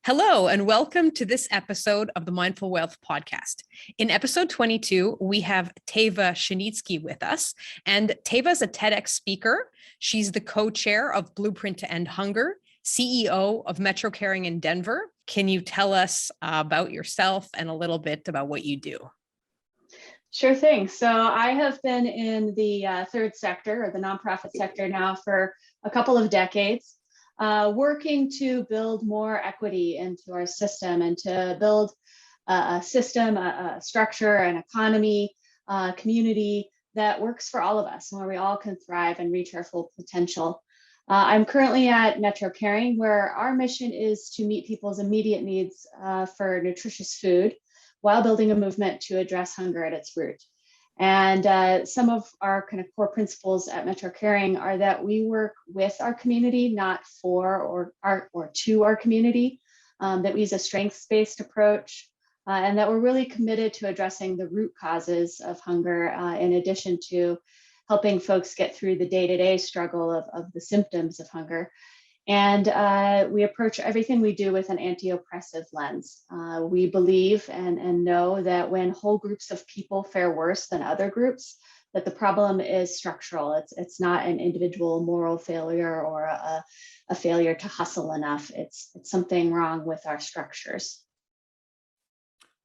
Hello, and welcome to this episode of the Mindful Wealth podcast. In episode 22, we have Teva Sienicki with us, and Teva is a TEDx speaker. She's the co-chair of Blueprint to End Hunger, CEO of Metro Caring in Denver. Can you tell us about yourself and a little bit about what you do? Sure thing. So I have been in the third sector or the nonprofit sector now for a couple of decades. Working to build more equity into our system and to build a system, a structure, an economy, community that works for all of us, where we all can thrive and reach our full potential. I'm currently at Metro Caring, where our mission is to meet people's immediate needs for nutritious food while building a movement to address hunger at its root. And some of our kind of core principles at Metro Caring are that we work with our community, not for or to our community, that we use a strengths-based approach, and that we're really committed to addressing the root causes of hunger, in addition to helping folks get through the day-to-day struggle of the symptoms of hunger. And we approach everything we do with an anti-oppressive lens. We believe and know that when whole groups of people fare worse than other groups, that the problem is structural. It's not an individual moral failure or a failure to hustle enough. It's something wrong with our structures.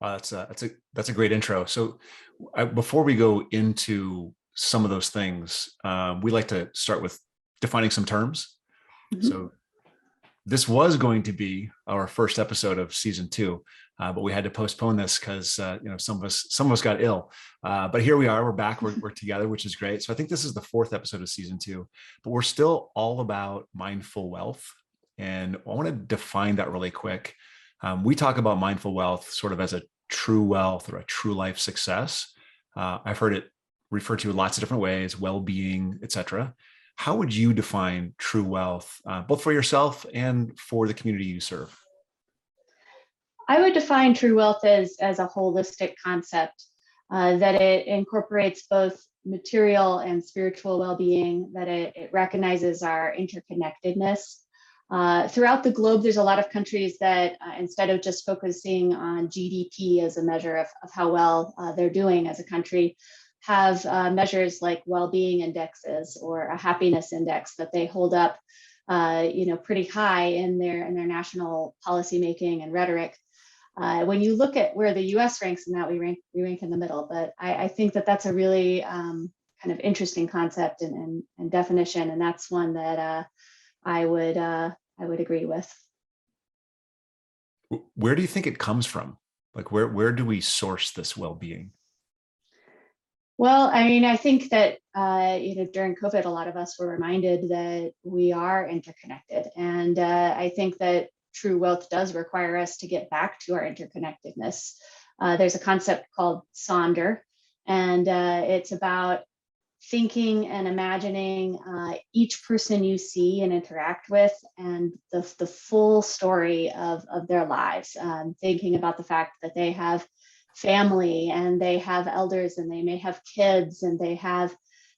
That's a great intro. So before we go into some of those things, we like to start with defining some terms. Mm-hmm. So this was going to be our first episode of season 2, but we had to postpone this because some of us got ill. But here we are. We're back. We're together, which is great. So I think this is the 4th episode of season 2, but we're still all about mindful wealth, and I want to define that really quick. We talk about mindful wealth sort of as a true wealth or a true life success. I've heard it referred to in lots of different ways: well-being, etc. How would you define true wealth, both for yourself and for the community you serve? I would define true wealth as a holistic concept, that it incorporates both material and spiritual well-being, that it recognizes our interconnectedness. Throughout the globe, there's a lot of countries that instead of just focusing on GDP as a measure of how well they're doing as a country, have measures like well-being indexes or a happiness index that they hold up, pretty high in their national policy making and rhetoric. When you look at where the U.S. ranks in that, we rank in the middle. But I think that that's a really kind of interesting concept and definition, and that's one that I would agree with. Where do you think it comes from? Like, where do we source this well-being? Well, I mean, I think that, during COVID, a lot of us were reminded that we are interconnected. And I think that true wealth does require us to get back to our interconnectedness. There's a concept called Sonder, and it's about thinking and imagining each person you see and interact with and the full story of their lives, thinking about the fact that they have family and they have elders and they may have kids and they have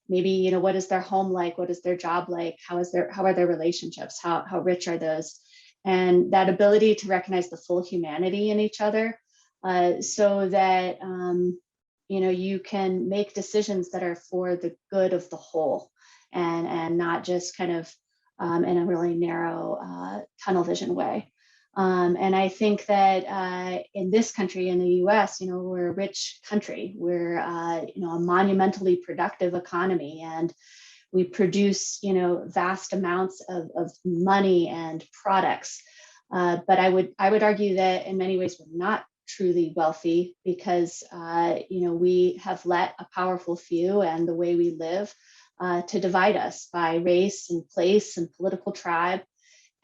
maybe, what is their home like? What is their job like? How are their relationships? How rich are those? And that ability to recognize the full humanity in each other, so that, you can make decisions that are for the good of the whole and not just kind of in a really narrow tunnel vision way. And I think that in this country, in the U.S., we're a rich country. We're, a monumentally productive economy, and we produce, vast amounts of money and products. But I would argue that in many ways we're not truly wealthy because, we have let a powerful few and the way we live to divide us by race and place and political tribe.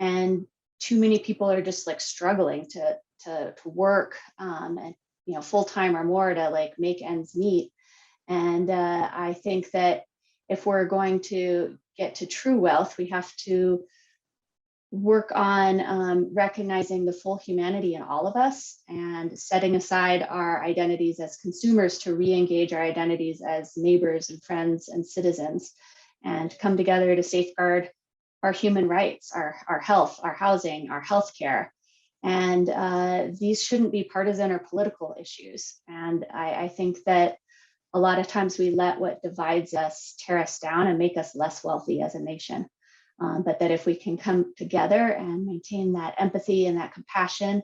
And too many people are just like struggling to work and full time or more to like make ends meet. And I think that if we're going to get to true wealth, we have to work on recognizing the full humanity in all of us and setting aside our identities as consumers to re-engage our identities as neighbors and friends and citizens, and come together to safeguard our human rights, our health, our housing, our healthcare, And these shouldn't be partisan or political issues. And I think that a lot of times we let what divides us tear us down and make us less wealthy as a nation. But that if we can come together and maintain that empathy and that compassion,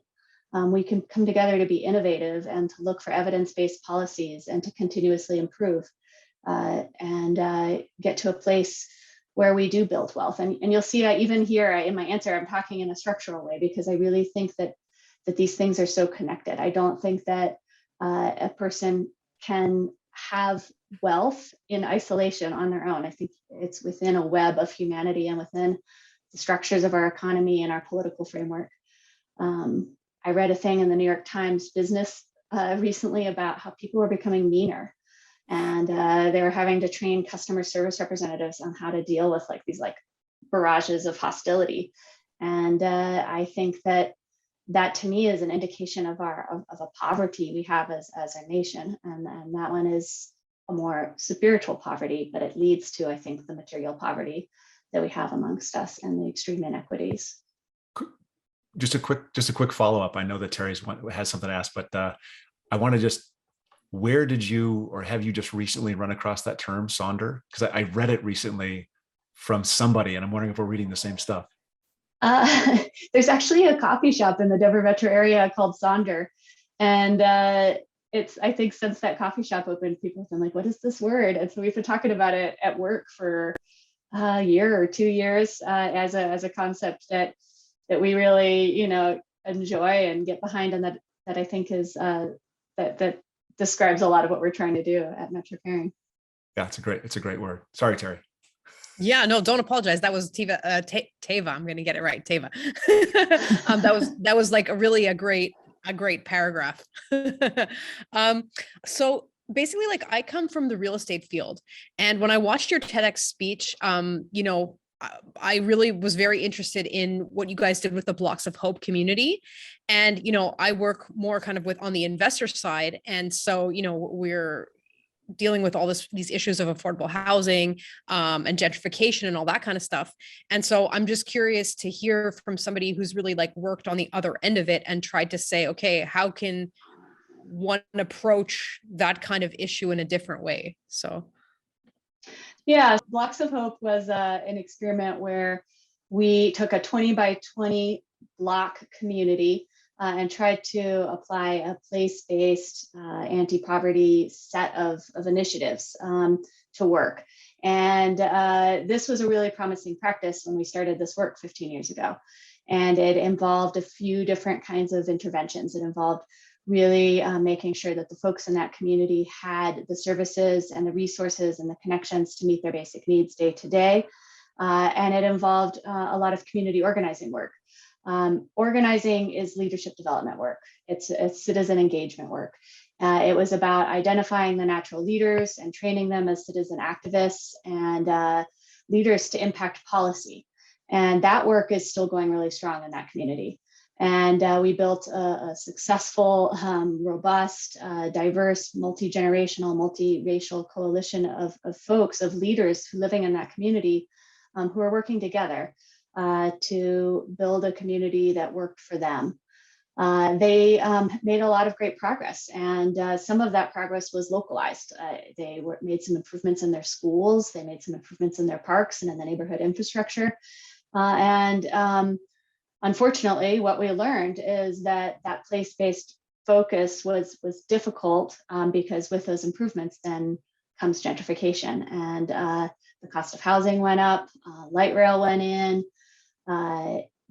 we can come together to be innovative and to look for evidence-based policies and to continuously improve and get to a place where we do build wealth. And you'll see even here in my answer, I'm talking in a structural way because I really think that these things are so connected. I don't think that a person can have wealth in isolation on their own. I think it's within a web of humanity and within the structures of our economy and our political framework. I read a thing in the New York Times Business recently about how people were becoming meaner, and they were having to train customer service representatives on how to deal with these barrages of hostility. And I think that to me is an indication of a poverty we have as a nation, and that one is a more spiritual poverty, but it leads to, I think, the material poverty that we have amongst us and the extreme inequities. Just a quick follow-up. I know that Terry has something to ask, but I want to just, where did you, or have you just recently run across that term, Sonder? Because I read it recently from somebody, and I'm wondering if we're reading the same stuff. There's actually a coffee shop in the Denver metro area called Sonder. And I think since that coffee shop opened, people have been like, what is this word? And so we've been talking about it at work for a year or 2 years as a concept that we really, enjoy and get behind, and that I think is that describes a lot of what we're trying to do at Metro Caring. Yeah, it's a great word. Sorry, Terry. Yeah, no, don't apologize. That was Teva. I'm going to get it right. Teva. that was like a great paragraph. So basically, I come from the real estate field, and when I watched your TEDx speech, I really was very interested in what you guys did with the Blocks of Hope community. And, I work more kind of on the investor side. And so, we're dealing with all these issues of affordable housing and gentrification and all that kind of stuff. And so I'm just curious to hear from somebody who's really worked on the other end of it and tried to say, okay, how can one approach that kind of issue in a different way? So. Yeah, Blocks of Hope was an experiment where we took a 20 by 20 block community and tried to apply a place-based anti-poverty set of initiatives to work. And this was a really promising practice when we started this work 15 years ago. And it involved a few different kinds of interventions. It involved really making sure that the folks in that community had the services and the resources and the connections to meet their basic needs day to day. And it involved a lot of community organizing work. Organizing is leadership development work. It's citizen engagement work. It was about identifying the natural leaders and training them as citizen activists and leaders to impact policy. And that work is still going really strong in that community. And we built a successful, robust, diverse, multi-generational, multiracial coalition of folks, of leaders living in that community who are working together to build a community that worked for them. They made a lot of great progress, and some of that progress was localized. They made some improvements in their schools, they made some improvements in their parks and in the neighborhood infrastructure. Unfortunately, what we learned is that place-based focus was difficult because with those improvements then comes gentrification, and the cost of housing went up, light rail went in,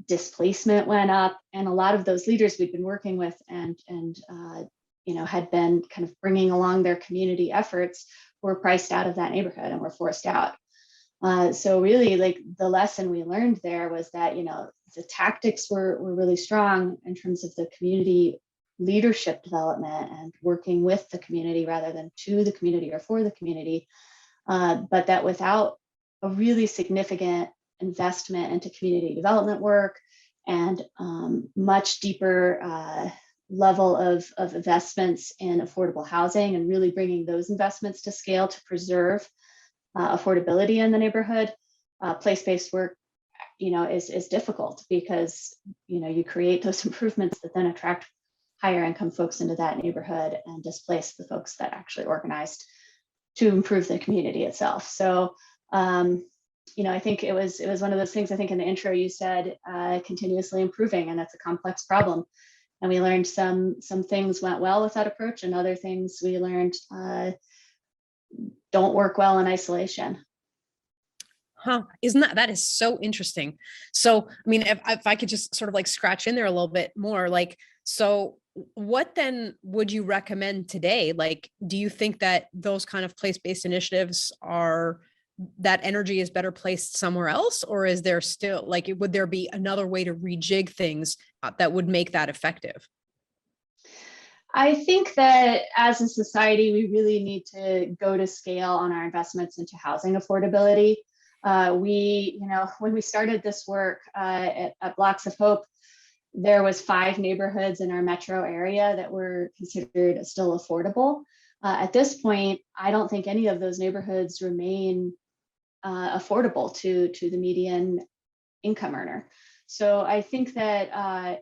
displacement went up, and a lot of those leaders we'd been working with and had been kind of bringing along their community efforts were priced out of that neighborhood and were forced out. So really, the lesson we learned there was that the tactics were really strong in terms of the community leadership development and working with the community rather than to the community or for the community, but that without a really significant investment into community development work and much deeper level of investments in affordable housing and really bringing those investments to scale to preserve affordability in the neighborhood, place-based work is difficult because, you create those improvements that then attract higher income folks into that neighborhood and displace the folks that actually organized to improve the community itself. So, I think it was one of those things. I think in the intro you said continuously improving, and that's a complex problem. And we learned some things went well with that approach, and other things we learned don't work well in isolation. Huh. That is so interesting. So, I mean, if I could just sort of like scratch in there a little bit more, like, so what then would you recommend today? Like, do you think that those kind of place-based initiatives that energy is better placed somewhere else? Or is there still would there be another way to rejig things that would make that effective? I think that as a society, we really need to go to scale on our investments into housing affordability. When we started this work at Blocks of Hope, there was 5 neighborhoods in our metro area that were considered still affordable. At this point, I don't think any of those neighborhoods remain affordable to the median income earner. So I think that,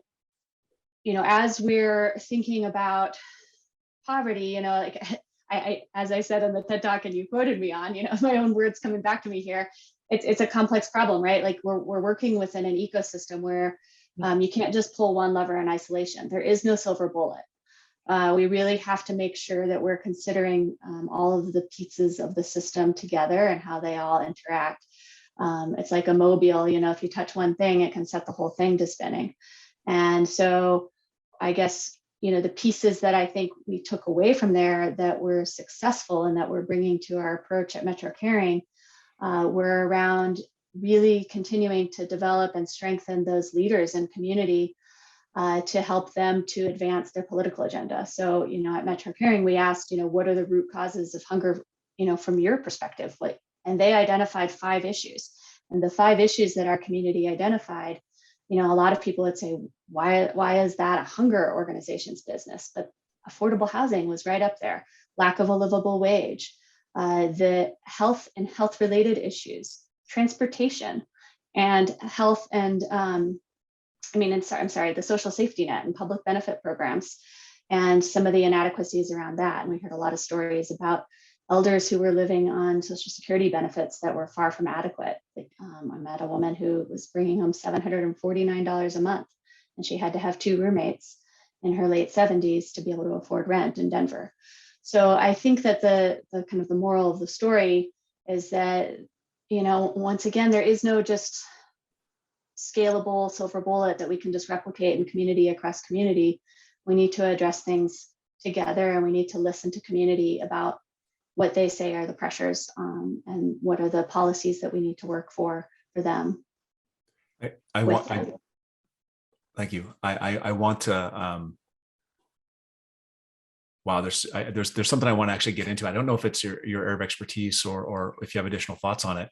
as we're thinking about poverty, as I said in the TED Talk and you quoted me on, my own words coming back to me here, it's a complex problem, right? Like we're working within an ecosystem where you can't just pull one lever in isolation. There is no silver bullet. We really have to make sure that we're considering all of the pieces of the system together and how they all interact. It's like a mobile, if you touch one thing, it can set the whole thing to spinning. And so I guess, the pieces that I think we took away from there that were successful and that we're bringing to our approach at Metro Caring were around really continuing to develop and strengthen those leaders in community to help them to advance their political agenda. So, at Metro Caring, we asked, what are the root causes of hunger, from your perspective? And they identified 5 issues. And the 5 issues that our community identified, a lot of people would say, why is that a hunger organization's business? But affordable housing was right up there. Lack of a livable wage, the health and health-related issues, transportation, and health and the social safety net and public benefit programs, and some of the inadequacies around that. And we heard a lot of stories about elders who were living on Social Security benefits that were far from adequate. I met a woman who was bringing home $749 a month, and she had to have 2 roommates in her late 70s to be able to afford rent in Denver. So I think that the kind of the moral of the story is that, once again, there is no just scalable silver bullet that we can just replicate in community across community. We need to address things together, and we need to listen to community about what they say are the pressures and what are the policies that we need to work for them. Thank you. I want to. Wow, there's something I want to actually get into. I don't know if it's your area of expertise or if you have additional thoughts on it.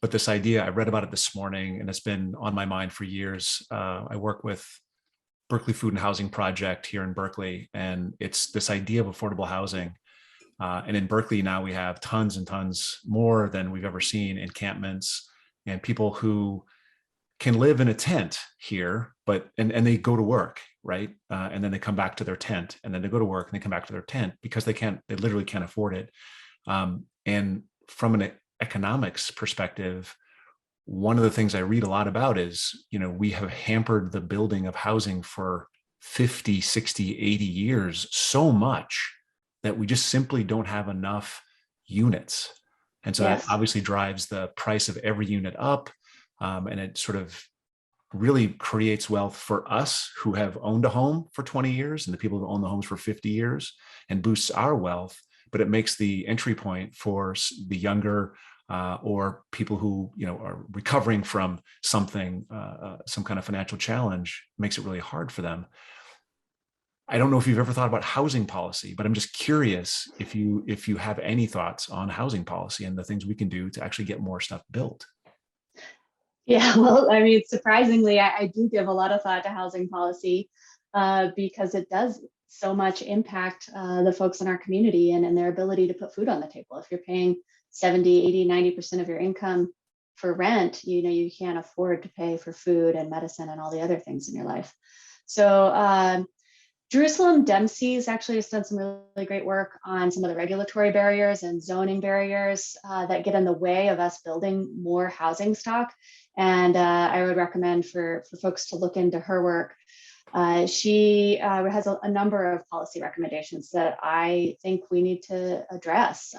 But this idea, I read about it this morning, and it's been on my mind for years. I work with Berkeley Food and Housing Project here in Berkeley, and it's this idea of affordable housing. And in Berkeley now we have tons and tons more than we've ever seen encampments and people who can live in a tent here, and they go to work, right? And then they come back to their tent, and then they go to work and they come back to their tent because they literally can't afford it. And from an economics perspective, one of the things I read a lot about is, we have hampered the building of housing for 50, 60, 80 years so much that we just simply don't have enough units. And so Yes. That obviously drives the price of every unit up. And it sort of really creates wealth for us who have owned a home for 20 years and the people who own the homes for 50 years, and boosts our wealth. But it makes the entry point for the younger or people who are recovering from something, some kind of financial challenge, makes it really hard for them. I don't know if you've ever thought about housing policy, but I'm just curious if you have any thoughts on housing policy and the things we can do to actually get more stuff built. Yeah, well, surprisingly, I do give a lot of thought to housing policy because it does so much impact the folks in our community and their ability to put food on the table. If you're paying 70, 80, 90% of your income for rent, you can't afford to pay for food and medicine and all the other things in your life. So Jerusalem Dempsey's actually has done some really great work on some of the regulatory barriers and zoning barriers that get in the way of us building more housing stock. And I would recommend for folks to look into her work. She has a number of policy recommendations that I think we need to address.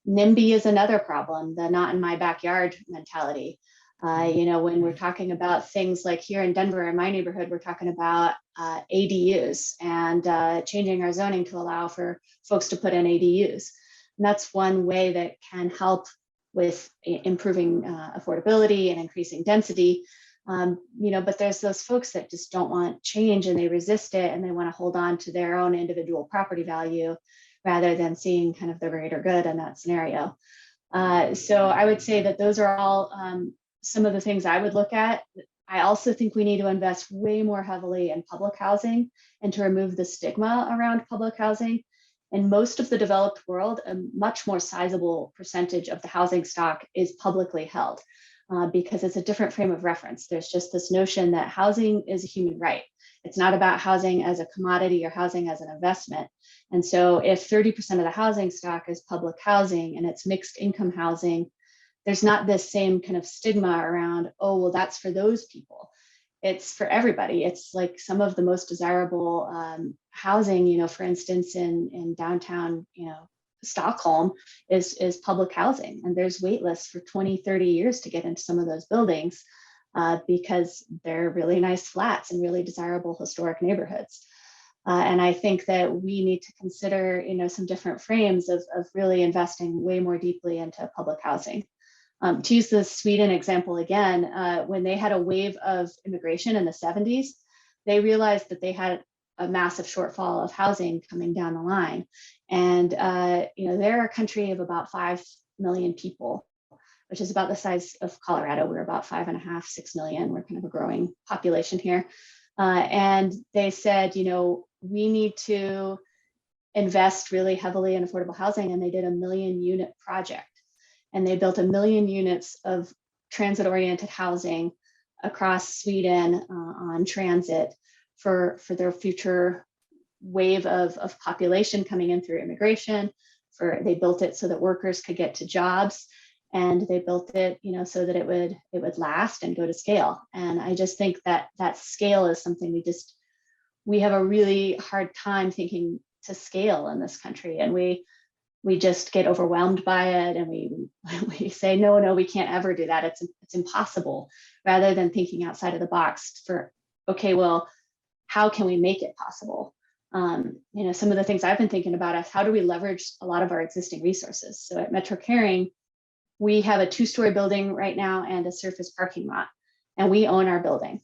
NIMBY is another problem, the not in my backyard mentality. When we're talking about things like here in Denver, in my neighborhood, we're talking about ADUs and changing our zoning to allow for folks to put in ADUs. And that's one way that can help with improving affordability and increasing density. But there's those folks that just don't want change and they resist it and they want to hold on to their own individual property value rather than seeing kind of the greater good in that scenario. So I would say that those are all some of the things I would look at. I also think we need to invest way more heavily in public housing and to remove the stigma around public housing. In most of the developed world, a much more sizable percentage of the housing stock is publicly held because it's a different frame of reference. There's just this notion that housing is a human right. It's not about housing as a commodity or housing as an investment. And so if 30% of the housing stock is public housing and it's mixed income housing, there's not this same kind of stigma around, oh, well, that's for those people. It's for everybody. It's like some of the most desirable housing, for instance, in downtown, Stockholm is public housing. And there's wait lists for 20, 30 years to get into some of those buildings because they're really nice flats and really desirable historic neighborhoods. And I think that we need to consider, some different frames of really investing way more deeply into public housing. To use the Sweden example again, when they had a wave of immigration in the 70s, they realized that they had a massive shortfall of housing coming down the line. And, they're a country of about 5 million people, which is about the size of Colorado. We're about 5.5, 6 million. We're kind of a growing population here. And they said, we need to invest really heavily in affordable housing. And they did a 1 million unit project. And they built 1 million units of transit-oriented housing across Sweden on transit for their future wave of population coming in through immigration. They built it so that workers could get to jobs, and they built it, so that it would last and go to scale. And I just think that scale is something we have a really hard time thinking to scale in this country, and we just get overwhelmed by it, and we say no, we can't ever do that. It's impossible, rather than thinking outside of the box for, okay, well, how can we make it possible? Some of the things I've been thinking about is how do we leverage a lot of our existing resources? So at Metro Caring, we have a 2-story building right now and a surface parking lot, and we own our building.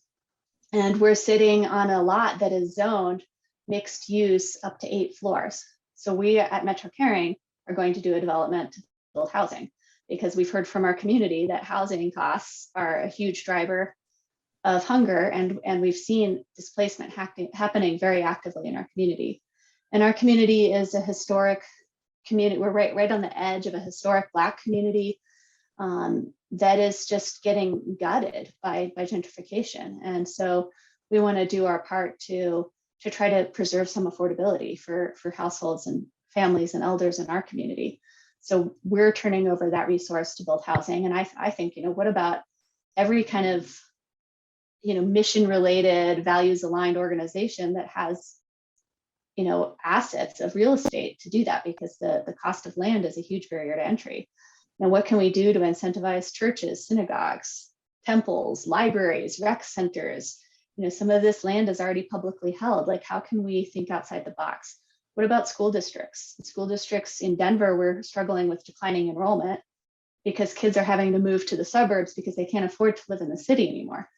And we're sitting on a lot that is zoned mixed use up to 8 floors. So we at Metro Caring are going to do a development to build housing, because we've heard from our community that housing costs are a huge driver of hunger, and we've seen displacement happening very actively in our community. And our community is a historic community. We're right on the edge of a historic Black community that is just getting gutted by gentrification. And so we want to do our part to try to preserve some affordability for households and families and elders in our community. So we're turning over that resource to build housing. And I think, what about every kind of, mission related, values aligned organization that has, assets of real estate to do that, because the cost of land is a huge barrier to entry. Now, what can we do to incentivize churches, synagogues, temples, libraries, rec centers? Some of this land is already publicly held. Like, how can we think outside the box? What about school districts? School districts in Denver, we're struggling with declining enrollment because kids are having to move to the suburbs because they can't afford to live in the city anymore.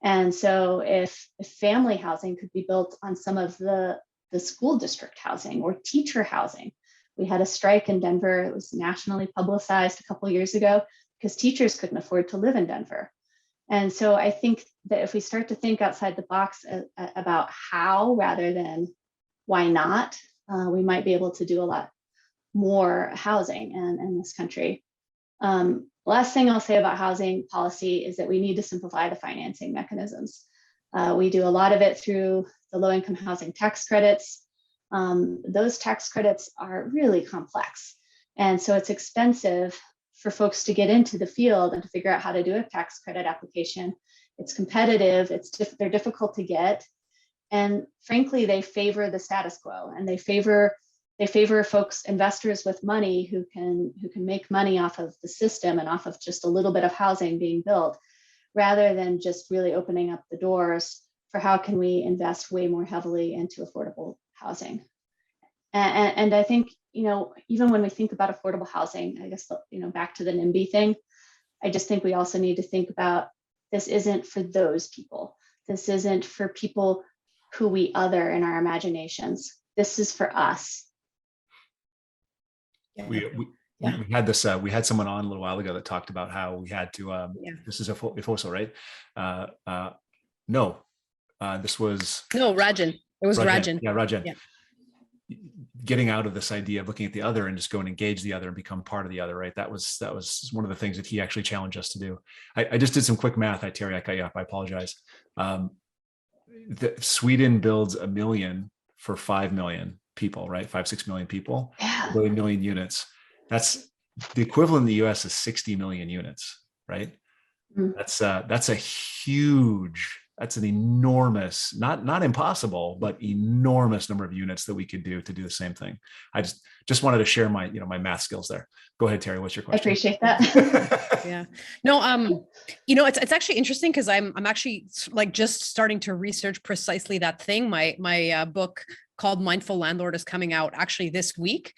And so if family housing could be built on some of the school district housing or teacher housing. We had a strike in Denver. It was nationally publicized a couple of years ago because teachers couldn't afford to live in Denver. And so I think that if we start to think outside the box about how rather than why not, we might be able to do a lot more housing in this country. Last thing I'll say about housing policy is that we need to simplify the financing mechanisms. We do a lot of it through the low-income housing tax credits. Those tax credits are really complex. And so it's expensive for folks to get into the field and to figure out how to do a tax credit application. It's competitive, they're difficult to get. And frankly, they favor the status quo, and they favor folks, investors with money who can make money off of the system and off of just a little bit of housing being built, rather than just really opening up the doors for how can we invest way more heavily into affordable housing. And I think, even when we think about affordable housing, I guess, back to the NIMBY thing, I just think we also need to think about, this isn't for those people. This isn't for people who we other in our imaginations. This is for us. Yeah. We had this, we had someone on a little while ago that talked about how we had to, this is Ifoso, right? This was. No, Rajan. It was Rajan. Yeah, Rajan. Yeah. Getting out of this idea of looking at the other and just go and engage the other and become part of the other, right? That was one of the things that he actually challenged us to do. I just did some quick math. Terry, I cut you off. I apologize. Sweden builds 1 million for 5 million people, right? 5-6 million people, Yeah. 1 million units. That's the equivalent in the US is 60 million units, right? Mm. That's an enormous, not impossible, but enormous number of units that we could do to do the same thing. I just wanted to share my, my math skills there. Go ahead, Terry. What's your question? I appreciate that. Yeah. No, it's actually interesting because I'm actually like just starting to research precisely that thing. My book called Mindful Landlord is coming out actually this week.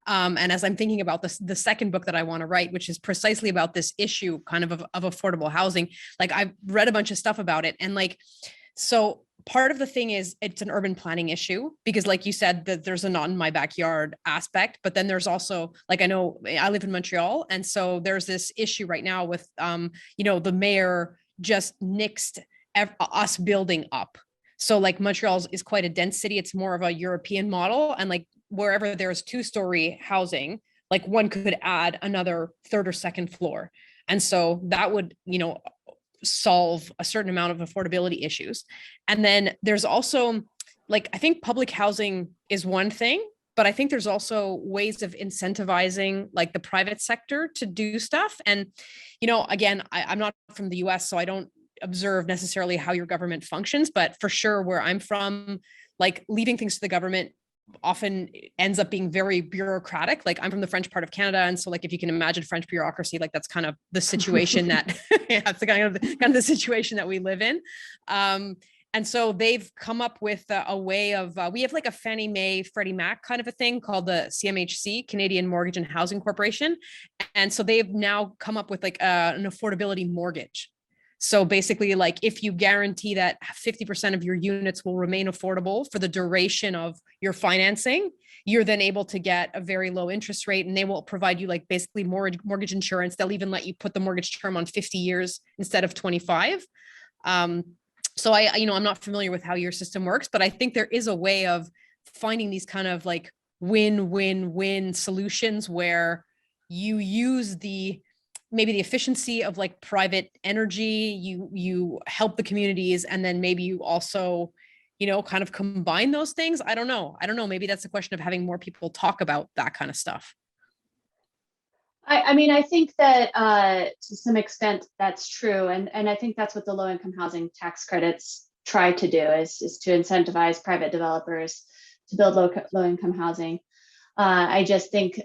And as I'm thinking about the second book that I want to write, which is precisely about this issue kind of affordable housing, like I've read a bunch of stuff about it. And like, so part of the thing is it's an urban planning issue, because like you said, that there's a not in my backyard aspect, but then there's also, like, I know I live in Montreal. And so there's this issue right now with, the mayor just nixed us building up. So like Montreal is quite a dense city. It's more of a European model. And like, wherever there's 2-story housing, like one could add another third or second floor. And so that would, solve a certain amount of affordability issues. And then there's also, like, I think public housing is one thing, but I think there's also ways of incentivizing like the private sector to do stuff. And, again, I'm not from the US, so I don't observe necessarily how your government functions, but for sure where I'm from, like leaving things to the government often ends up being very bureaucratic. Like I'm from the French part of Canada. And so like, if you can imagine French bureaucracy, like that's kind of the situation that, it's the kind of the situation that we live in. And so they've come up with a way of, we have like a Fannie Mae, Freddie Mac kind of a thing called the CMHC, Canadian Mortgage and Housing Corporation. And so they've now come up with like an affordability mortgage. So basically, like if you guarantee that 50% of your units will remain affordable for the duration of your financing, you're then able to get a very low interest rate, and they will provide you like basically mortgage insurance. They'll even let you put the mortgage term on 50 years instead of 25. So I'm not familiar with how your system works, but I think there is a way of finding these kind of like win-win-win solutions where you use maybe the efficiency of like private energy, you help the communities, and then maybe you also, kind of combine those things. I don't know. Maybe that's a question of having more people talk about that kind of stuff. I think that to some extent that's true. And I think that's what the low-income housing tax credits try to do is to incentivize private developers to build low-income housing. I just think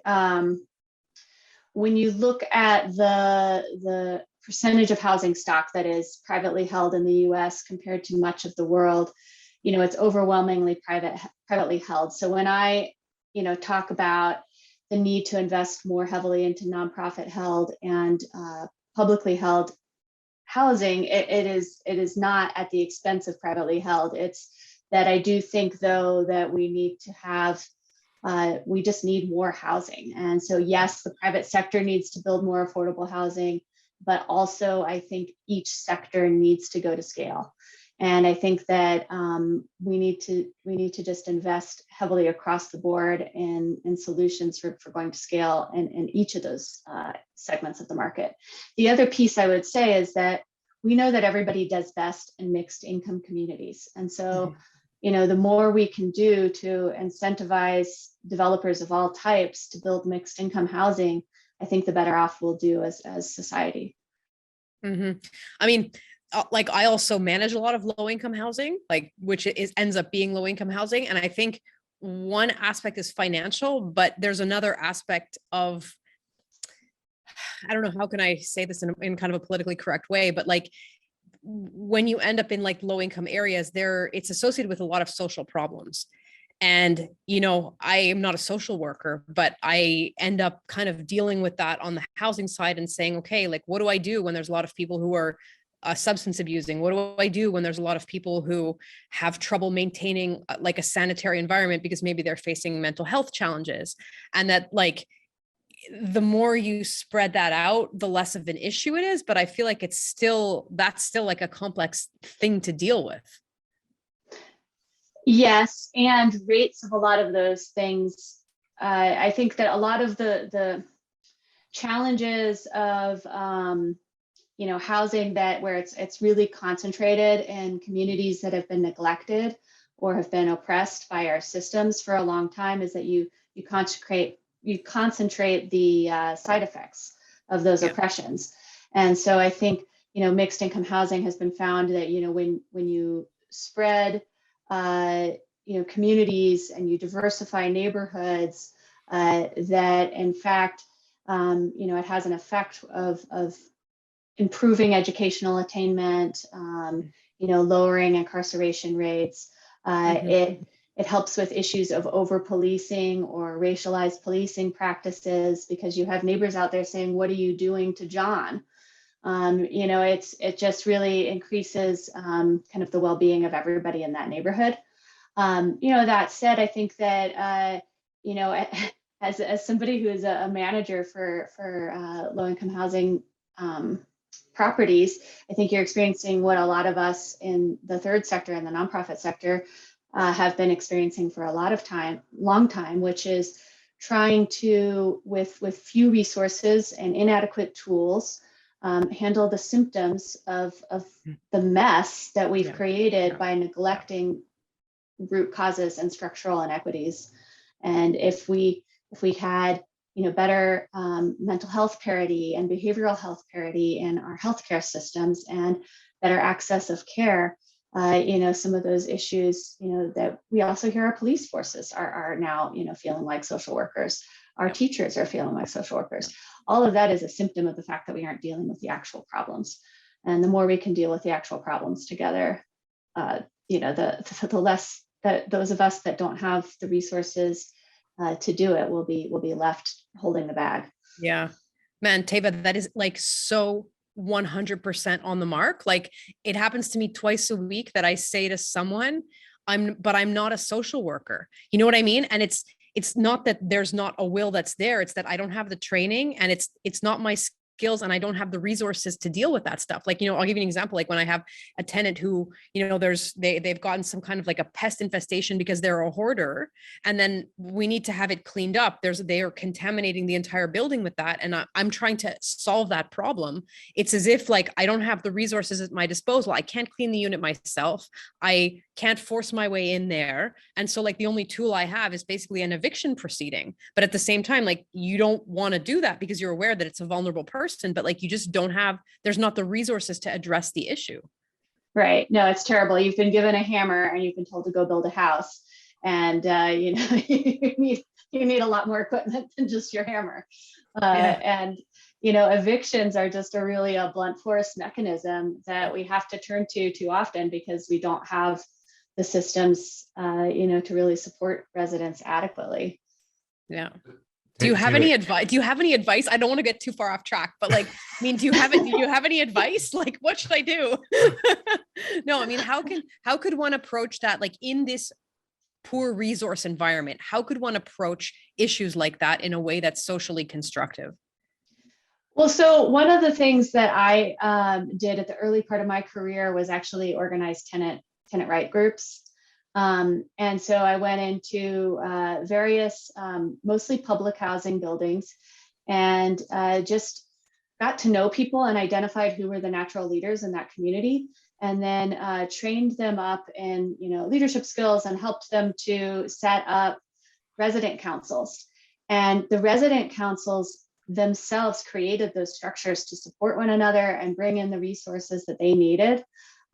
when you look at the percentage of housing stock that is privately held in the US compared to much of the world, it's overwhelmingly privately held. So when I, talk about the need to invest more heavily into nonprofit held and publicly held housing, it is not at the expense of privately held. It's that I do think, though, that we need to have we just need more housing. And so, yes, the private sector needs to build more affordable housing, but also I think each sector needs to go to scale. And I think that we need to just invest heavily across the board in solutions for going to scale in each of those segments of the market. The other piece I would say is that we know that everybody does best in mixed income communities. And so, the more we can do to incentivize developers of all types to build mixed income housing, I think the better off we'll do as society. I mean, like I also manage a lot of low income housing, like which ends up being low income housing. And I think one aspect is financial, but there's another aspect of, I don't know, how can I say this in kind of a politically correct way, but like when you end up in like low income areas it's associated with a lot of social problems. And, I am not a social worker, but I end up kind of dealing with that on the housing side and saying, okay, like, what do I do when there's a lot of people who are substance abusing? What do I do when there's a lot of people who have trouble maintaining like a sanitary environment because maybe they're facing mental health challenges? And that like, the more you spread that out, the less of an issue it is. But I feel like that's still like a complex thing to deal with. Yes, and rates of a lot of those things. I think that a lot of the challenges of housing where it's really concentrated in communities that have been neglected or have been oppressed by our systems for a long time is that you concentrate the side effects of those oppressions. And so I think mixed income housing has been found that when you spread communities and you diversify neighborhoods, that in fact it has an effect of improving educational attainment, lowering incarceration rates. It helps with issues of over-policing or racialized policing practices because you have neighbors out there saying, "What are you doing to John?" It just really increases kind of the well-being of everybody in that neighborhood. That said, I think that as somebody who is a manager for low-income housing properties, I think you're experiencing what a lot of us in the third sector and the nonprofit sector have been experiencing for a long time, which is trying to, with few resources and inadequate tools, handle the symptoms of the mess that we've created by neglecting root causes and structural inequities. And if we had better mental health parity and behavioral health parity in our healthcare systems and better access of care, some of those issues, that we also hear our police forces are now, feeling like social workers. Our teachers are feeling like social workers. All of that is a symptom of the fact that we aren't dealing with the actual problems. And the more we can deal with the actual problems together, the less that those of us that don't have the resources to do it will be left holding the bag. Yeah, man, Teva, that is like so 100% on the mark. Like it happens to me twice a week that I say to someone, I'm not a social worker. You know what I mean? And it's not that there's not a will that's there. It's that I don't have the training and it's not my skills and I don't have the resources to deal with that stuff. Like, I'll give you an example. Like when I have a tenant who, they've gotten some kind of like a pest infestation because they're a hoarder, and then we need to have it cleaned up. They are contaminating the entire building with that. And I'm trying to solve that problem. It's as if like, I don't have the resources at my disposal. I can't clean the unit myself. I can't force my way in there. And so like the only tool I have is basically an eviction proceeding. But at the same time, like you don't want to do that because you're aware that it's a vulnerable person, but like you just there's not the resources to address the issue. Right. No, it's terrible. You've been given a hammer and you've been told to go build a house. And you need a lot more equipment than just your hammer. And evictions are just a blunt force mechanism that we have to turn to too often because we don't have the systems, to really support residents adequately. Yeah. Do you have any advice? I don't want to get too far off track, but like, I mean, do you have any advice? Like, what should I do? No, I mean, how could one approach that? Like in this poor resource environment, how could one approach issues like that in a way that's socially constructive? Well, so one of the things that I did at the early part of my career was actually organize tenant right groups. And so I went into various, mostly public housing buildings, and just got to know people and identified who were the natural leaders in that community, and then trained them up in leadership skills and helped them to set up resident councils. And the resident councils themselves created those structures to support one another and bring in the resources that they needed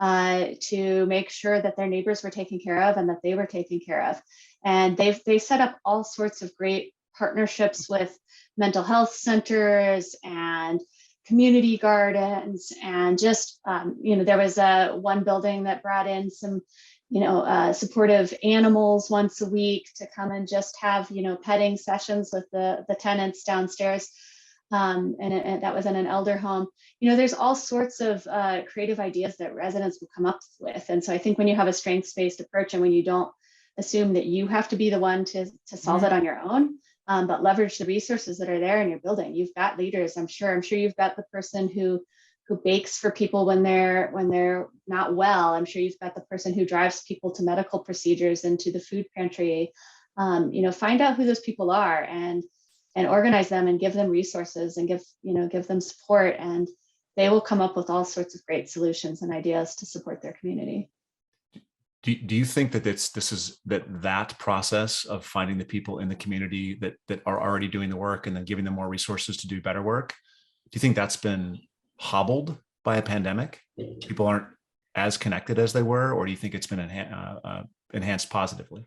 to make sure that their neighbors were taken care of and that they were taken care of. And they set up all sorts of great partnerships with mental health centers and community gardens, and just there was one building that brought in some supportive animals once a week to come and just have petting sessions with the tenants downstairs, and that was in an elder home. There's all sorts of creative ideas that residents will come up with. And so I think when you have a strengths-based approach, and when you don't assume that you have to be the one to solve it on your own, but leverage the resources that are there in your building. You've got leaders. I'm sure you've got the person who bakes for people when they're not well. I'm sure you've got the person who drives people to medical procedures and to the food pantry. Find out who those people are and organize them and give them resources and give them support, and they will come up with all sorts of great solutions and ideas to support their community. Do you think that that process of finding the people in the community that are already doing the work and then giving them more resources to do better work, do you think that's been hobbled by a pandemic? People aren't as connected as they were, or do you think it's been enhanced positively?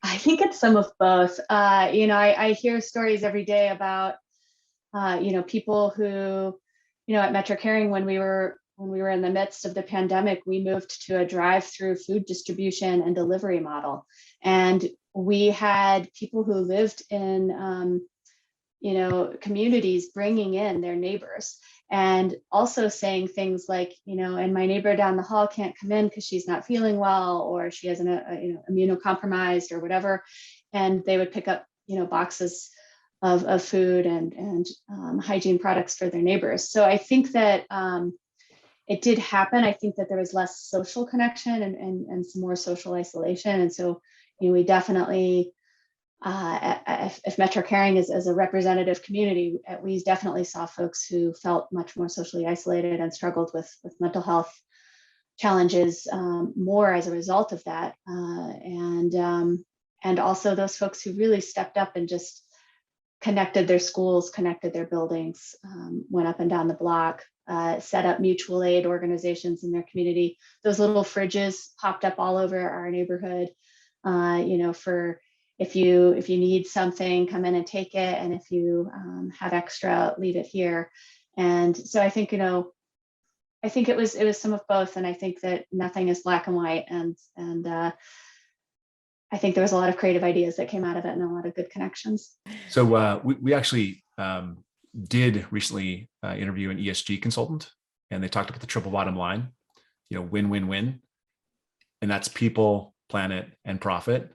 I think it's some of both. I hear stories every day about people who, at Metro Caring, when we were in the midst of the pandemic, we moved to a drive-through food distribution and delivery model, and we had people who lived in communities bringing in their neighbors, and also saying things like, and my neighbor down the hall can't come in because she's not feeling well, or she has an immunocompromised or whatever, and they would pick up boxes of food and hygiene products for their neighbors. So I think that it did happen. I think that there was less social connection and some more social isolation, and so we definitely. If Metro Caring is as a representative community, we definitely saw folks who felt much more socially isolated and struggled with mental health challenges more as a result of that, and also those folks who really stepped up and just connected their schools, connected their buildings, went up and down the block, set up mutual aid organizations in their community. Those little fridges popped up all over our neighborhood, for if you need something, come in and take it, and if you have extra, leave it here. And so I think it was some of both, and I think that nothing is black and white, and I think there was a lot of creative ideas that came out of it and a lot of good connections. So we actually did recently interview an ESG consultant, and they talked about the triple bottom line, win, win, win, and that's people, planet, and profit.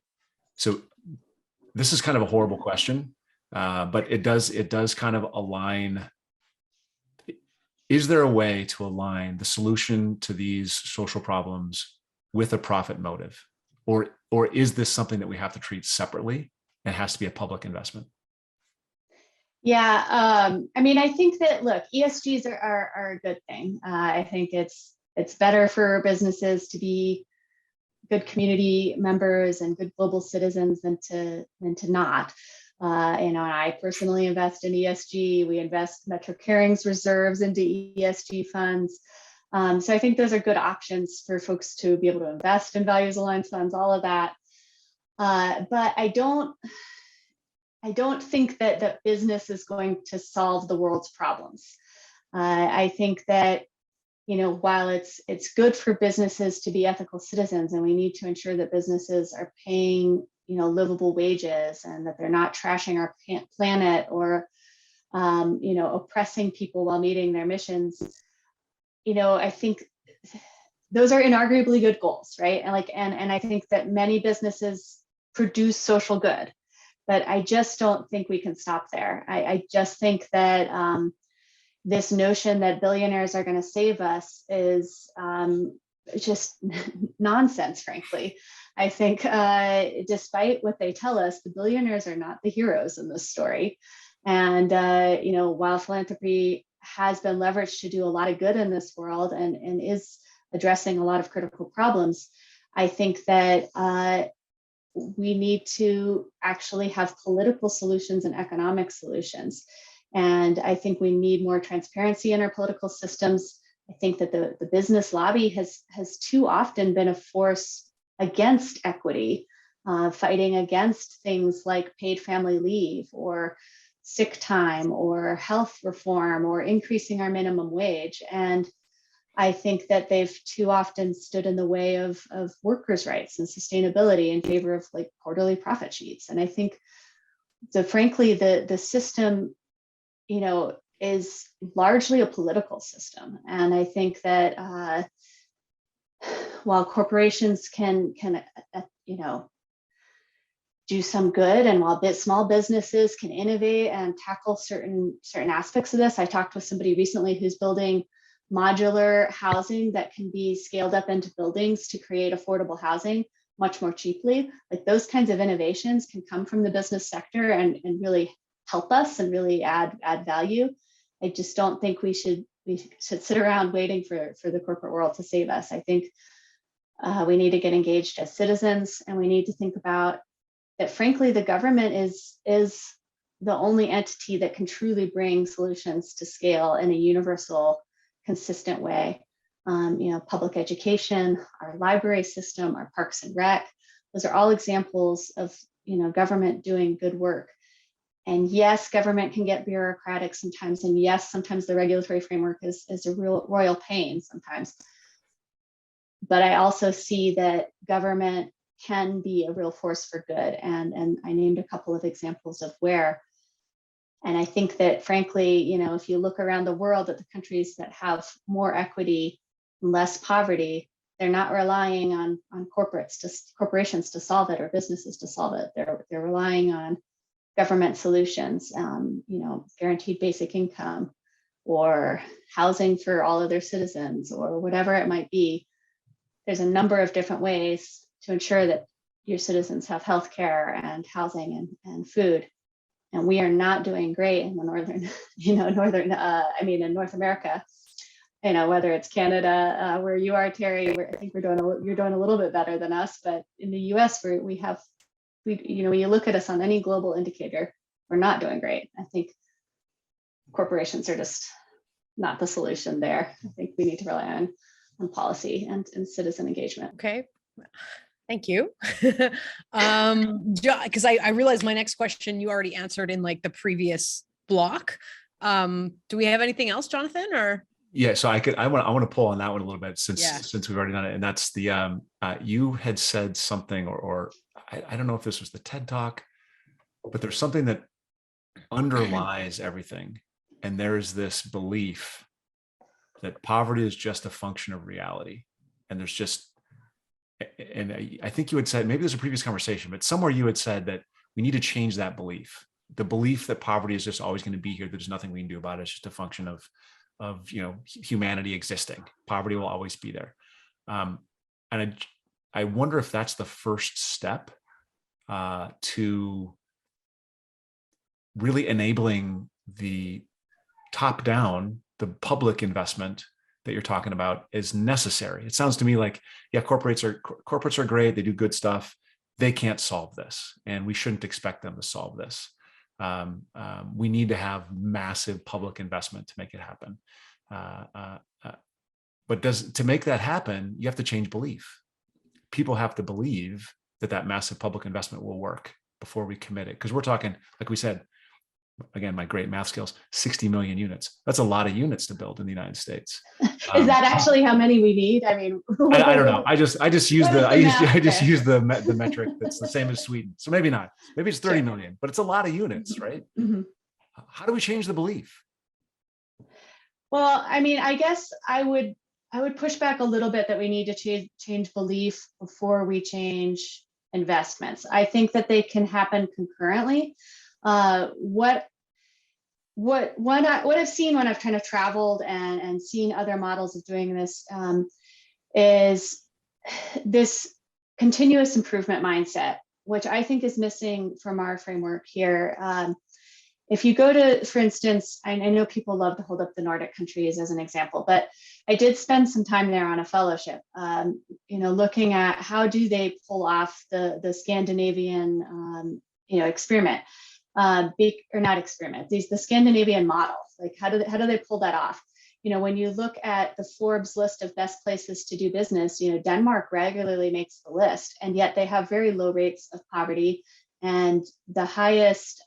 So this is kind of a horrible question, but it does kind of align. Is there a way to align the solution to these social problems with a profit motive, or is this something that we have to treat separately and has to be a public investment? Yeah, I think that, look, ESGs are a good thing. I think it's better for businesses to be good community members and good global citizens than to not. And I personally invest in ESG. We invest Metro Caring's reserves into ESG funds. So I think those are good options for folks to be able to invest in values aligned funds, all of that. But I don't think that business is going to solve the world's problems. I think that while it's good for businesses to be ethical citizens, and we need to ensure that businesses are paying livable wages and that they're not trashing our planet or oppressing people while meeting their missions, I think those are inarguably good goals, right? And I think that many businesses produce social good, but I just don't think we can stop there. I just think that this notion that billionaires are going to save us is just nonsense, frankly. I think despite what they tell us, the billionaires are not the heroes in this story. And, while philanthropy has been leveraged to do a lot of good in this world and is addressing a lot of critical problems, I think that we need to actually have political solutions and economic solutions. And I think we need more transparency in our political systems. I think that the business lobby has too often been a force against equity, fighting against things like paid family leave or sick time or health reform or increasing our minimum wage. And I think that they've too often stood in the way of workers' rights and sustainability in favor of like quarterly profit sheets. And I think frankly, the system, is largely a political system. And I think that while corporations can do some good, and while small businesses can innovate and tackle certain aspects of this, I talked with somebody recently who's building modular housing that can be scaled up into buildings to create affordable housing much more cheaply. Like those kinds of innovations can come from the business sector and really help us and really add value. I just don't think we should sit around waiting for the corporate world to save us. I think we need to get engaged as citizens, and we need to think about that. Frankly, the government is the only entity that can truly bring solutions to scale in a universal, consistent way. Public education, our library system, our parks and rec, those are all examples of government doing good work. And yes, government can get bureaucratic sometimes, and yes, sometimes the regulatory framework is a real royal pain sometimes. But I also see that government can be a real force for good, and I named a couple of examples of where. And I think that, frankly, if you look around the world at the countries that have more equity, less poverty, they're not relying on corporations to solve it or businesses to solve it. They're relying on government solutions, guaranteed basic income or housing for all of their citizens or whatever it might be. There's a number of different ways to ensure that your citizens have healthcare and housing and food. And we are not doing great in the in North America, whether it's Canada, where you are, Terry, I think you're doing a little bit better than us, but in the US, when you look at us on any global indicator, we're not doing great. I think corporations are just not the solution there. I think we need to rely on policy and citizen engagement. Okay. Thank you. Because I realized my next question you already answered in like the previous block. Do we have anything else, Jonathan, or? Yeah, so I want to pull on that one a little bit since we've already done it, and that's the you had said something, or I don't know if this was the TED Talk, but there's something that underlies everything, and there's this belief that poverty is just a function of reality, and there's just, and I think you had said, maybe there's a previous conversation, but somewhere you had said that we need to change that belief, the belief that poverty is just always going to be here. There's nothing we can do about it. It's just a function of humanity existing. Poverty will always be there. And I wonder if that's the first step to really enabling the top down, the public investment that you're talking about is necessary. It sounds to me like, yeah, corporates are great. They do good stuff. They can't solve this, and we shouldn't expect them to solve this. We need to have massive public investment to make it happen. But to make that happen, you have to change belief. People have to believe that massive public investment will work before we commit it. Because we're talking, like we said, again, my great math skills, 60 million units. That's a lot of units to build in the United States. Is that actually how many we need? I mean, I don't know. I just use the metric that's the same as Sweden. So maybe not. Maybe it's 30 million, but it's a lot of units, right? Mm-hmm. How do we change the belief? Well, I mean, I guess I would push back a little bit that we need to change belief before we change investments. I think that they can happen concurrently. what I've seen when I've kind of traveled and seen other models of doing this is this continuous improvement mindset, which I think is missing from our framework here. If you go to, for instance, I know people love to hold up the Nordic countries as an example, but I did spend some time there on a fellowship, looking at how do they pull off the Scandinavian, experiment, or not experiment, the Scandinavian model. Like how do they pull that off? When you look at the Forbes list of best places to do business, Denmark regularly makes the list, and yet they have very low rates of poverty and the highest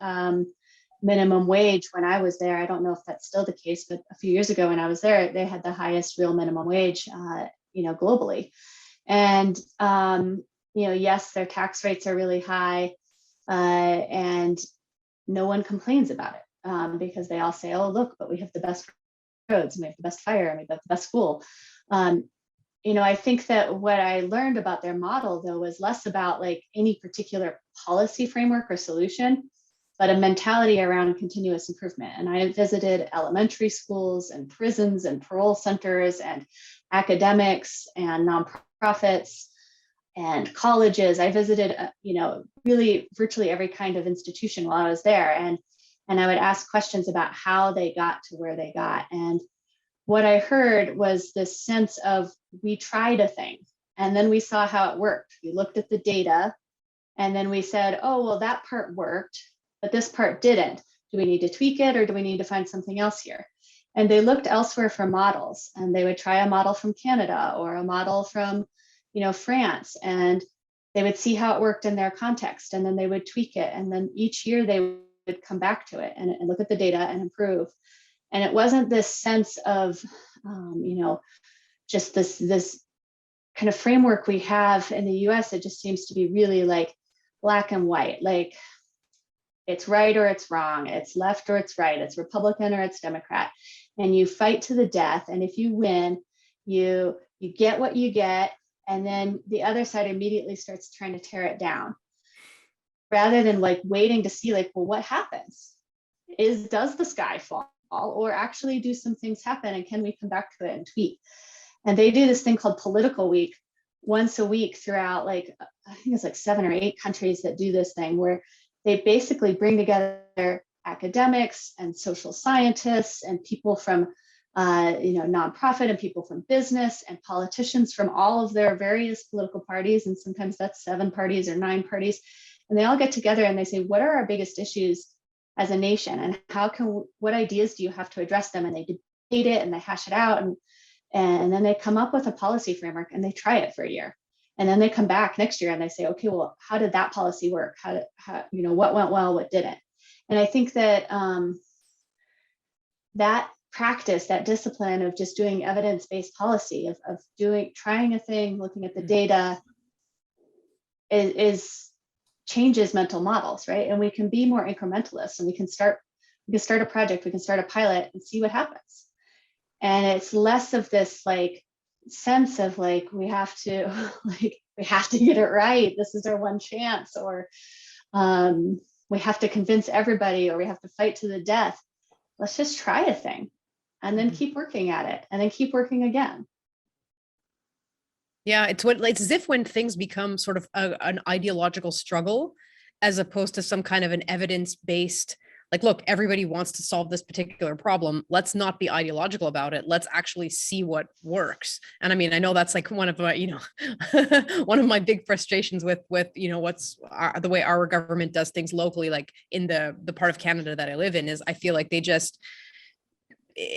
minimum wage. When I was there, I don't know if that's still the case, but a few years ago when I was there, they had the highest real minimum wage, globally. And, yes, their tax rates are really high, and no one complains about it, because they all say, oh, look, but we have the best roads and we have the best fire and we have the best school. I think that what I learned about their model, though, was less about like any particular policy framework or solution, but a mentality around continuous improvement. And I visited elementary schools and prisons and parole centers and academics and nonprofits and colleges. I visited, really virtually every kind of institution while I was there. And I would ask questions about how they got to where they got. And what I heard was this sense of, we tried a thing and then we saw how it worked. We looked at the data and then we said, oh, well, that part worked, but this part didn't. Do we need to tweak it or do we need to find something else here? And they looked elsewhere for models, and they would try a model from Canada or a model from, France, and they would see how it worked in their context, and then they would tweak it. And then each year they would come back to it and look at the data and improve. And it wasn't this sense of, just this kind of framework we have in the US. It just seems to be really like black and white, like it's right or it's wrong, it's left or it's right, it's Republican or it's Democrat, and you fight to the death. And if you win, you get what you get, and then the other side immediately starts trying to tear it down, rather than like waiting to see like, well, what happens? Does the sky fall, or actually do some things happen, and can we come back to it and tweak? And they do this thing called Political Week once a week throughout, like, I think it's like 7 or 8 countries that do this thing, where they basically bring together academics and social scientists and people from nonprofit and people from business and politicians from all of their various political parties. And sometimes that's 7 parties or 9 parties. And they all get together and they say, what are our biggest issues as a nation? And what ideas do you have to address them? And they debate it and they hash it out. And then they come up with a policy framework and they try it for a year. And then they come back next year and they say, okay, well, how did that policy work? How what went well, what didn't? And I think that that practice, that discipline of just doing evidence-based policy, of trying a thing, looking at the data, is changes mental models, right? And we can be more incrementalist, and we can start a project, we can start a pilot and see what happens. And it's less of this like sense of like, we have to get it right, this is our one chance, or we have to convince everybody, or we have to fight to the death. Let's just try a thing and then keep working at it, and then keep working again. Yeah, it's as if when things become sort of an ideological struggle, as opposed to some kind of an evidence-based, like, look, everybody wants to solve this particular problem. Let's not be ideological about it. Let's actually see what works. And I mean, I know that's like one of my, one of my big frustrations with the way our government does things locally, like in the part of Canada that I live in, is I feel like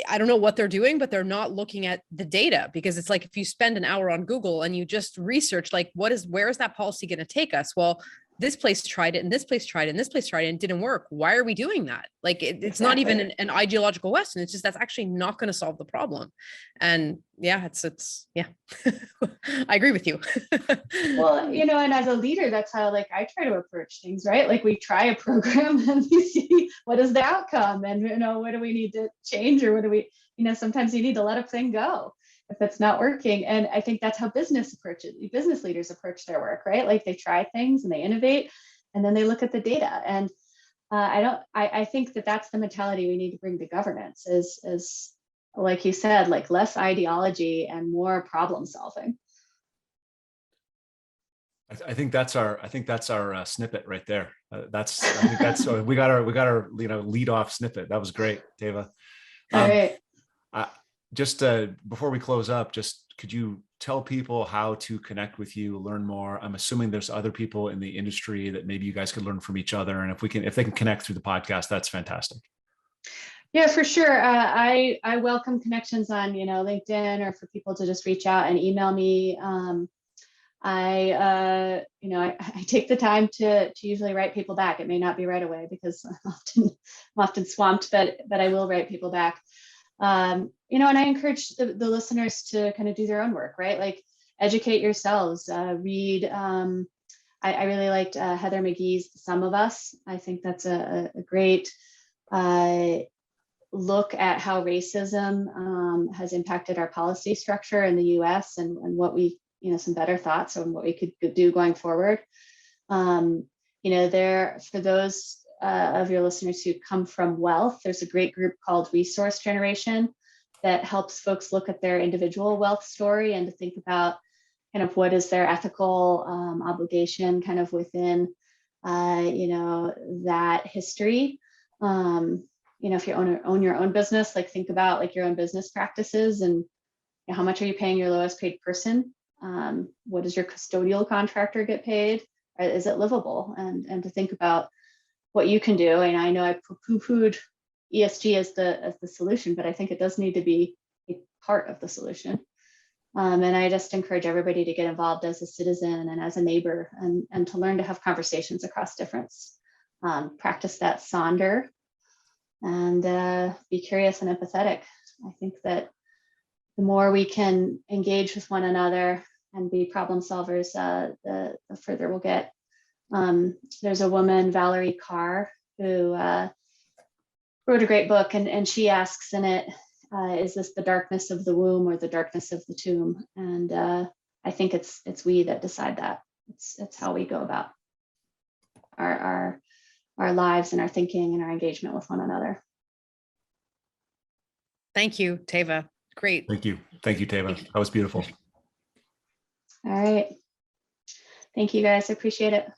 I don't know what they're doing, but they're not looking at the data, because it's like, if you spend an hour on Google and you just research, like, where is that policy going to take us? Well, this place tried it and this place tried it and this place tried it and it didn't work. Why are we doing that? Like, it's exactly. Not even an ideological question. It's just, that's actually not going to solve the problem. And yeah, it's yeah, I agree with you. Well, and as a leader, that's how like I try to approach things, right? Like, we try a program and we see what is the outcome, and what do we need to change, or what do we, sometimes you need to let a thing go if it's not working. And I think that's how business leaders approach their work, right? Like, they try things and they innovate, and then they look at the data. And I think that that's the mentality we need to bring to governance is like you said, like less ideology and more problem solving. I think that's our snippet right there. I think that's we got our lead off snippet. That was great, Teva. All right. Just before we close up, just could you tell people how to connect with you, learn more? I'm assuming there's other people in the industry that maybe you guys could learn from each other, and if they can connect through the podcast, that's fantastic. Yeah, for sure. I welcome connections on LinkedIn, or for people to just reach out and email me. I take the time to usually write people back. It may not be right away because I'm often swamped, but I will write people back. And I encourage the listeners to kind of do their own work, right? Like educate yourselves, read. I really liked Heather McGee's Some of Us. I think that's a great look at how racism has impacted our policy structure in the US, and what we, some better thoughts on what we could do going forward. There, for those of your listeners who come from wealth, there's a great group called Resource Generation that helps folks look at their individual wealth story and to think about kind of what is their ethical obligation kind of within, that history. If you own your own business, like think about like your own business practices and how much are you paying your lowest paid person? What does your custodial contractor get paid? Is it livable? And to think about what you can do. And I know I poo-pooed ESG as the solution, but I think it does need to be a part of the solution. And I just encourage everybody to get involved as a citizen and as a neighbor, and to learn to have conversations across difference. Practice that Sonder, and be curious and empathetic. I think that the more we can engage with one another and be problem solvers, the further we'll get. There's a woman, Valerie Carr, who wrote a great book, and she asks in it, is this the darkness of the womb or the darkness of the tomb? And I think it's we that decide that. It's how we go about our lives and our thinking and our engagement with one another. Thank you, Teva. Great. Thank you, Teva. That was beautiful. All right. Thank you, guys. I appreciate it.